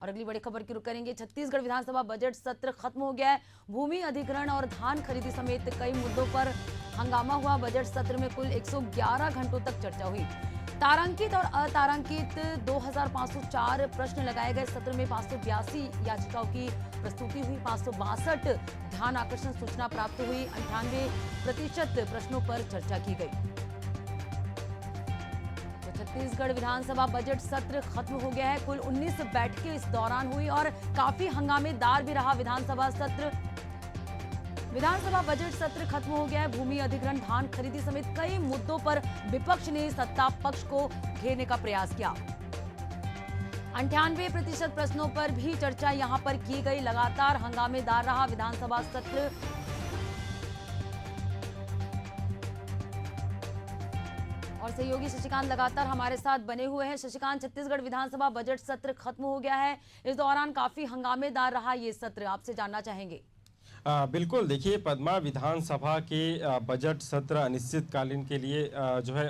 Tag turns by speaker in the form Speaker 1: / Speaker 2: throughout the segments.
Speaker 1: और अगली बड़ी खबर की रुख करेंगे। छत्तीसगढ़ विधानसभा बजट सत्र खत्म हो गया है। भूमि अधिग्रहण और धान खरीदी समेत कई मुद्दों पर हंगामा हुआ। बजट सत्र में कुल 111 घंटों तक चर्चा हुई। तारांकित और अतारांकित 2504 प्रश्न लगाए गए। सत्र में 582 याचिकाओं की प्रस्तुति हुई। 562 ध्यान आकर्षण सूचना प्राप्त हुई। 98% प्रश्नों पर चर्चा की गई। छत्तीसगढ़ विधानसभा बजट सत्र खत्म हो गया है। कुल 19 बैठकें इस दौरान हुई और काफी हंगामेदार भी रहा विधानसभा सत्र। विधानसभा बजट सत्र खत्म हो गया है। भूमि अधिग्रहण, धान खरीदी समेत कई मुद्दों पर विपक्ष ने सत्ता पक्ष को घेरने का प्रयास किया। 98% प्रश्नों पर भी चर्चा यहां पर की गई। लगातार हंगामेदार रहा विधानसभा सत्र। और सहयोगी शशिकांत लगातार हमारे साथ बने हुए हैं। शशिकांत, छत्तीसगढ़ विधानसभा बजट सत्र खत्म हो गया है। इस दौरान काफी हंगामेदार रहा ये सत्र, आपसे जानना चाहेंगे।
Speaker 2: बिल्कुल, देखिए पद्मा, विधानसभा के बजट सत्र अनिश्चितकालीन के लिए जो है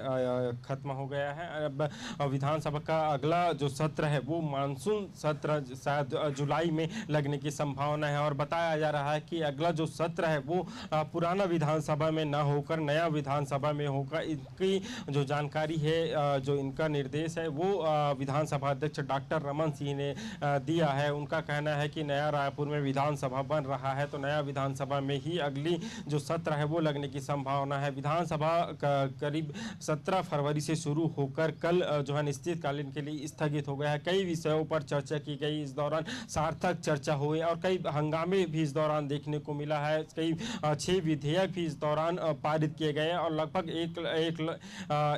Speaker 2: खत्म हो गया है। अब विधानसभा का अगला जो सत्र है वो मानसून सत्र शायद जुलाई में लगने की संभावना है और बताया जा रहा है कि अगला जो सत्र है वो पुराना विधानसभा में न होकर नया विधानसभा में होगा। इनकी जो जानकारी है, जो इनका निर्देश है वो विधानसभा अध्यक्ष डॉक्टर रमन सिंह ने दिया है। उनका कहना है कि नया रायपुर में विधानसभा बन रहा है तो नया विधानसभा में ही अगली जो सत्र है वो लगने की संभावना है। विधानसभा करीब 17 फरवरी से शुरू होकर कल जो है निश्चितकालीन के लिए स्थगित हो गया है। कई विषयों पर चर्चा की गई। इस दौरान सार्थक चर्चा हुई और कई हंगामे भी इस दौरान देखने को मिला है। कई 6 विधेयक भी इस दौरान पारित किए गए और लगभग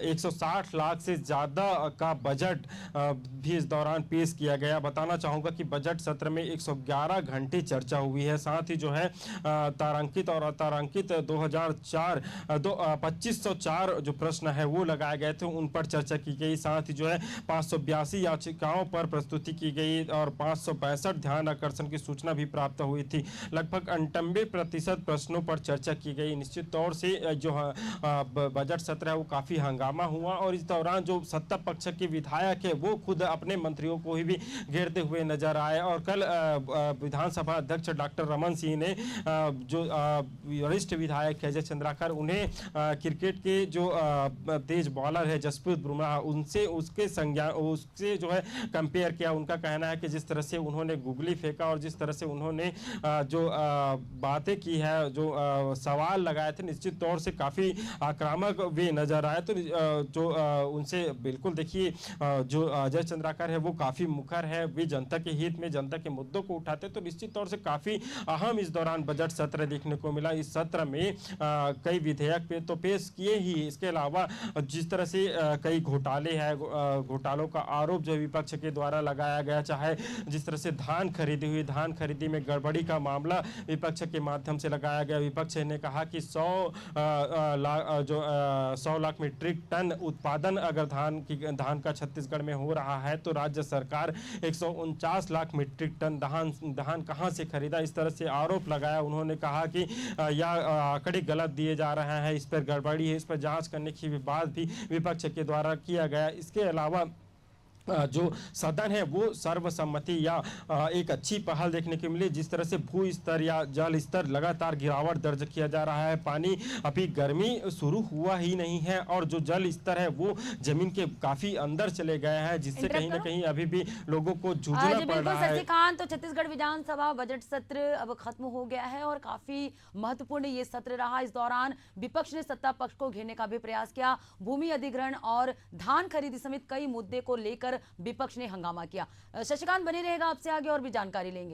Speaker 2: 160 लाख से ज़्यादा का बजट भी इस दौरान पेश किया गया। बताना चाहूँगा कि बजट सत्र में 111 घंटे चर्चा हुई है। साथ ही जो है तारांकित और अतारांकित 2504 जो प्रश्न है वो लगाए गए थे, उन पर चर्चा की गई। साथ ही जो है 582 याचिकाओं पर प्रस्तुति की गई और 562 ध्यान आकर्षण की सूचना भी प्राप्त हुई थी। लगभग 98% प्रश्नों पर चर्चा की गई। निश्चित तौर से जो बजट सत्र है वो काफ़ी हंगामा हुआ और इस दौरान जो सत्ता पक्ष के विधायक है वो खुद अपने मंत्रियों को ही भी घेरते हुए नजर आए। और कल विधानसभा अध्यक्ष डॉक्टर रमन सिंह ने जो वरिष्ठ विधायक है अजय चंद्राकर, उन्हें क्रिकेट के जो तेज बॉलर है जसप्रीत बुमराह, उससे जो है कंपेयर किया। उनका कहना है कि जिस तरह से उन्होंने गुगली फेंका और जिस तरह से उन्होंने जो बातें की है, जो सवाल लगाए थे, निश्चित तौर से काफ़ी आक्रामक वे नजर आए। तो जो उनसे बिल्कुल देखिए जो अजय चंद्राकर है वो काफ़ी मुखर है, वे जनता के हित में जनता के मुद्दों को उठाते, तो निश्चित तौर से काफ़ी अहम इस दौरान बजट सत्र देखने को मिला। इस सत्र में कई विधेयक पे तो पेश किए ही, इसके अलावा जिस तरह से कई घोटाले हैं, घोटालों का आरोप जो विपक्ष के द्वारा लगाया गया, चाहे जिस तरह से धान खरीदी हुई, धान खरीदी में गड़बड़ी का मामला विपक्ष के माध्यम से लगाया गया। विपक्ष ने कहा कि 100 लाख मीट्रिक टन उत्पादन अगर धान का छत्तीसगढ़ में हो रहा है तो राज्य सरकार 149 लाख मीट्रिक टन धान कहां से खरीदा, इस तरह से आरोप लगाया। उन्होंने कहा कि यह आंकड़े गलत दिए जा रहे हैं, इस पर गड़बड़ी है, इस पर जांच करने की बात भी विपक्ष के द्वारा किया गया। इसके अलावा जो सदन है वो सर्वसम्मति या एक अच्छी पहल देखने को मिली। जिस तरह से भू स्तर या जल स्तर लगातार गिरावट दर्ज किया जा रहा है, पानी अभी गर्मी शुरू हुआ ही नहीं है और जो जल स्तर है वो जमीन के काफी अंदर चले गए हैं, जिससे कहीं ना कहीं अभी भी लोगों को जूझना पड़ रहा है।
Speaker 1: शशिकांत, तो छत्तीसगढ़ विधानसभा बजट सत्र अब खत्म हो गया है और काफी महत्वपूर्ण ये सत्र रहा। इस दौरान विपक्ष ने सत्ता पक्ष को घेरने का भी प्रयास किया। भूमि अधिग्रहण और धान खरीदी समेत कई मुद्दे को लेकर विपक्ष ने हंगामा किया। शशिकांत बने रहेगा, आपसे आगे और भी जानकारी लेंगे।